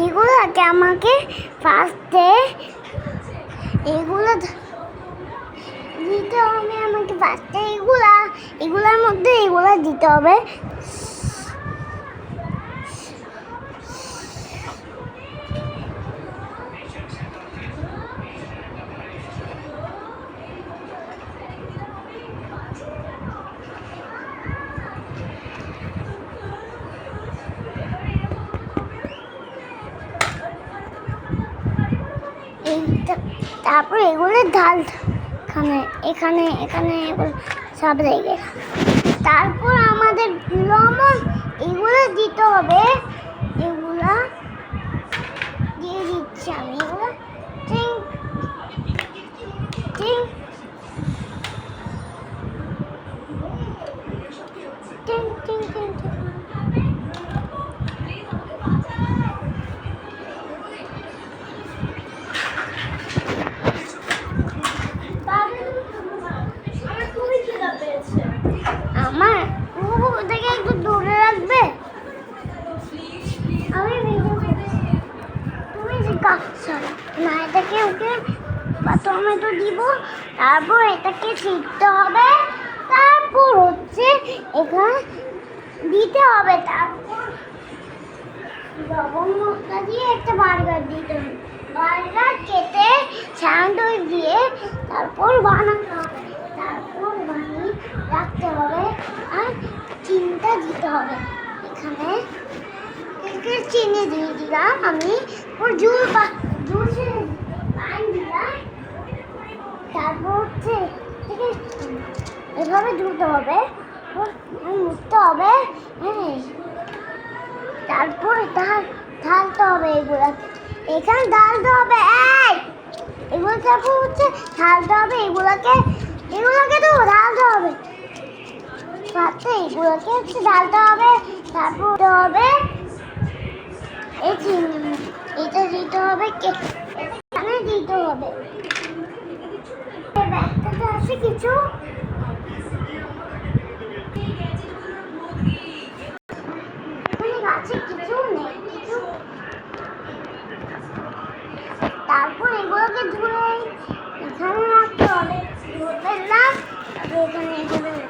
এগুলোকে আমাকে ফার্স্টে এগুলো দিতে হবে। আমাকে ফার্স্টে এগুলোর মধ্যে এগুলো দিতে হবে। তারপর এগুলো ঢাল এখানে সব জায়গায়। তারপর আমাদের লবণ এগুলো দিতে হবে। এগুলা দিয়ে দিচ্ছি আমি। এগুলো আমার ওটাকে একটু দূরে রাখবে। আমি তুমি না এটাকে ওকে টমেটো দিব। তারপর এটাকে ছিটতে হবে। তারপর হচ্ছে এখানে দিতে হবে। তারপর লবণ মশলা দিয়ে একটা বার্গার দিতে হবে। বার্গার কেটে স্যান্ডউইচ দিয়ে তারপর বানাতে হবে। তারপর বানিয়ে রাখতে হবে। আর চিনিটা দিতে হবে। এখানে চিনি দিয়ে দিলাম আমি। ওর পানি দিলাম। তারপর হচ্ছে এভাবে ধুতে হবে, মুছতে হবে। হ্যাঁ, তারপর ঢালতে হবে এগুলাকে। এখানে ঢালতে হবে। এগুলো তারপর হচ্ছে ঢালতে হবে। এগুলোকে তো ঢালতে হবে। এগুলোকে হচ্ছে ঢালতে হবে। তারপর হবে এই চিনি, এটা দিতে হবে। এখানে দিতে হবে। ব্যাগটাতে আছে কিছু। কিছু নেই কিছু। তারপর এগুলোকে ধুয়ে এখানে রাখতে হবে। এখানে